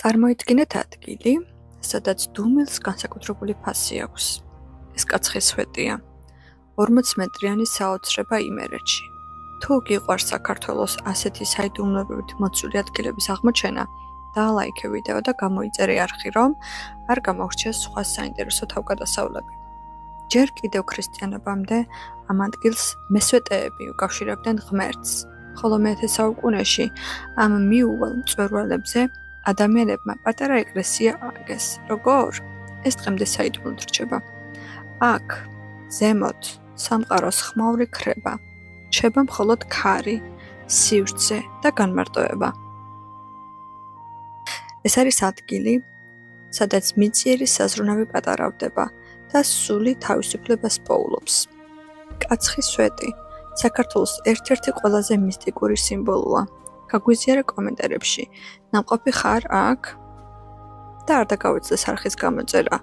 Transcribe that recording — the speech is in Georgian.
წარმოიდგინეთ ადგილი, სადაც დუმილს განსაკუთრებული ფასი აქვს. ეს კაცხის სვეტია. 40 მეტრიანი საოცრება იმერეთში. თუ გიყვარს საქართველოს ასეთი საიდუმლოებით მოწყვლი ადგილების აღმოჩენა, დაალაიქე ვიდეო და გამოიწერე არხი, რომ არ გამოვრჩიეს სხვა საინტერესო თავგადასავლები. ჯერ კიდევ ქრისტიანობამდე ამ ადგილს მესვეტეები უკავშირებდნენ ღმერთს, ხოლო მე-10 საუკუნეში ამ მიუვალ მწვერვალებზე ადამიანებმა პატარა ეკლესია ააგეს. როგორ? ეს დღემდე საიდუმლოდ რჩება. აქ, ზემოთ, სამყაროს ხმაური ქრება. რჩება მხოლოდ ქარი, სივრცე და განმარტოება. ეს არის ადგილი, სადაც მიწიერი საზრუნავი პატარავდება და სული თავისუფლებას პოულობს. კაცხის სვეტი საქართველოს ერთ-ერთი ყველაზე მისტიკური სიმბოლოა. გაგვიზიარე კომენტარებში, ნამყოფი ხარ აქ? და არ დაგავიწყდეს არხის გამოწერა.